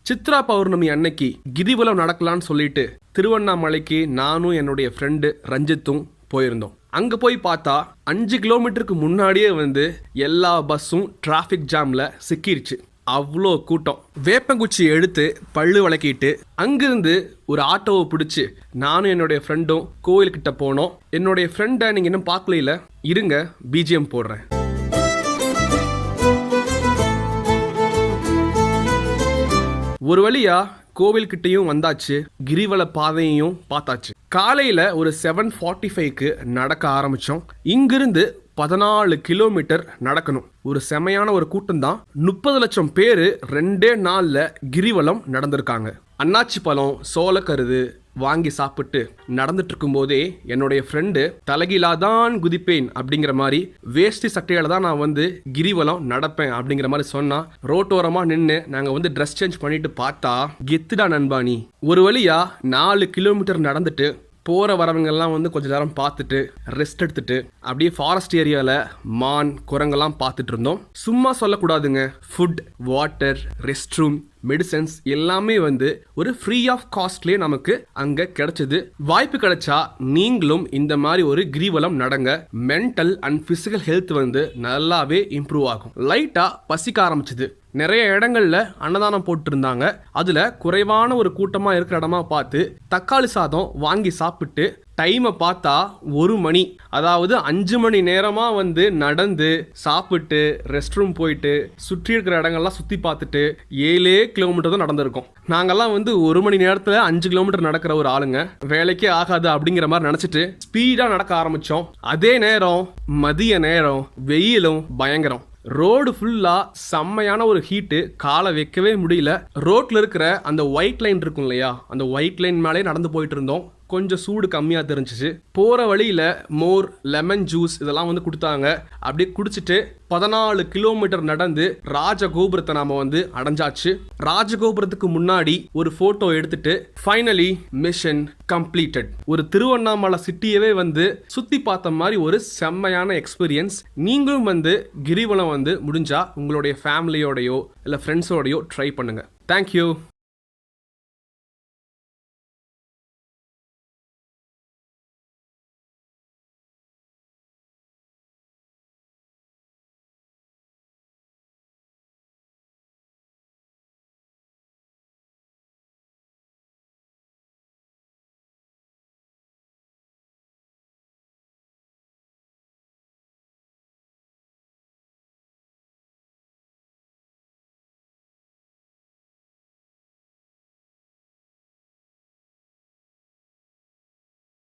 சித்ரா பௌர்ணமி அன்னைக்கு கிரிவலம் நடக்கலான்னு சொல்லிட்டு திருவண்ணாமலைக்கு நானும் என்னுடைய ஃப்ரெண்டு ரஞ்சித்தும் போயிருந்தோம். அங்க போய் பார்த்தா 5 கிலோமீட்டருக்கு முன்னாடியே வந்து எல்லா பஸ்ஸும் டிராஃபிக் ஜாம்ல சிக்கிருச்சு. அவ்வளோ கூட்டம். வேப்பங்குச்சி எடுத்து பல்லு விளக்கிட்டு அங்கிருந்து ஒரு ஆட்டோவை பிடிச்சி நானும் என்னுடைய ஃப்ரெண்டும் கோயில்கிட்ட போனோம். என்னுடைய ஃப்ரெண்டை நீங்கள் இன்னும் பார்க்கல, இருங்க பிஜிஎம் போடுறேன். ஒரு வழியா கோவில்கிட்டையும் வந்தாச்சு, கிரிவல பாதையையும் பார்த்தாச்சு. காலையில் ஒரு 7:45க்கு நடக்க ஆரம்பித்தோம். இங்கிருந்து 14 கிலோமீட்டர் நடக்கணும். ஒரு செமையான ஒரு கூட்டம் தான். 30 லட்சம் பேர் 2 நாளில் கிரிவலம் நடந்திருக்காங்க. அன்னாச்சி பழம், சோளக்கருது வாங்கி சாப்பிட்டு நடந்துட்டு இருக்கும் போதே என்னுடைய ஃப்ரெண்டு தலைகீழாதான் குதிப்பேன் அப்படிங்கிற மாதிரி வேஷ்டி சட்டையால தான் நான் வந்து கிரிவலம் நடப்பேன் அப்படிங்கிற மாதிரி சொன்னா, ரோட்டோரமா நின்று நாங்கள் வந்து ட்ரெஸ் சேஞ்ச் பண்ணிட்டு பார்த்தா கெத்துடா நண்பானி. ஒரு வழியா 4 கிலோமீட்டர் நடந்துட்டு போகிற வரவங்கெல்லாம் வந்து கொஞ்சம் நேரம் பார்த்துட்டு ரெஸ்ட் எடுத்துட்டு அப்படியே ஃபாரஸ்ட் ஏரியாவில் மான் குரங்கெல்லாம் பார்த்துட்டு இருந்தோம். சும்மா சொல்லக்கூடாதுங்க, food, water, rest room, medicines எல்லாமே வந்து ஒரு ஃப்ரீ ஆஃப் காஸ்ட்லேயே நமக்கு அங்கே கிடைச்சது. வாய்ப்பு கிடைச்சா நீங்களும் இந்த மாதிரி ஒரு கிரிவலம் நடங்க. மென்டல் அண்ட் ஃபிசிக்கல் ஹெல்த் வந்து நல்லாவே இம்ப்ரூவ் ஆகும். லைட்டாக பசிக்க ஆரம்பிச்சுது. நிறைய இடங்கள்ல அன்னதானம் போட்டு இருந்தாங்க. அதுல குறைவான ஒரு கூட்டமா இருக்கிற இடமா பார்த்து தக்காளி சாதம் வாங்கி சாப்பிட்டு டைமை பார்த்தா 1 மணி, அதாவது 5 மணி நேரமா வந்து நடந்து சாப்பிட்டு ரெஸ்ட் ரூம் போயிட்டு சுற்றி இருக்கிற இடங்கள்லாம் சுற்றி பார்த்துட்டு 7 கிலோமீட்டர் தான் நடந்திருக்கோம். நாங்கெல்லாம் வந்து 1 மணி நேரத்தில் 5 கிலோமீட்டர் நடக்கிற ஒரு ஆளுங்க, வேலைக்கே ஆகாது அப்படிங்கிற மாதிரி நினச்சிட்டு ஸ்பீடாக நடக்க ஆரம்பித்தோம். அதே நேரம் மதிய நேரம், வெயிலும் பயங்கரம். ரோடு ஃபுல்லா செம்மையான ஒரு ஹீட்டு, காலை வைக்கவே முடியல. ரோட்ல இருக்கிற அந்த ஒயிட் லைன் இருக்கும் இல்லையா, அந்த ஒயிட் லைன் மேலே நடந்து போயிட்டு இருந்தோம். கொஞ்சம் சூடு கம்மியாக தெரிஞ்சிச்சு. போகிற வழியில் மோர், லெமன் ஜூஸ் இதெல்லாம் வந்து கொடுத்தாங்க. அப்படியே குடிச்சிட்டு 14 கிலோமீட்டர் நடந்து ராஜகோபுரத்தை நாம வந்து அடைஞ்சாச்சு. ராஜகோபுரத்துக்கு முன்னாடி ஒரு ஃபோட்டோ எடுத்துட்டு ஃபைனலி மிஷன் கம்ப்ளீட்டட். ஒரு திருவண்ணாமலை சிட்டியவே வந்து சுற்றி பார்த்த மாதிரி ஒரு செம்மையான எக்ஸ்பீரியன்ஸ். நீங்களும் வந்து கிரிவலம் வந்து முடிஞ்சா உங்களுடைய ஃபேமிலியோடையோ இல்லை ஃப்ரெண்ட்ஸோடையோ ட்ரை பண்ணுங்க. தேங்க்யூ.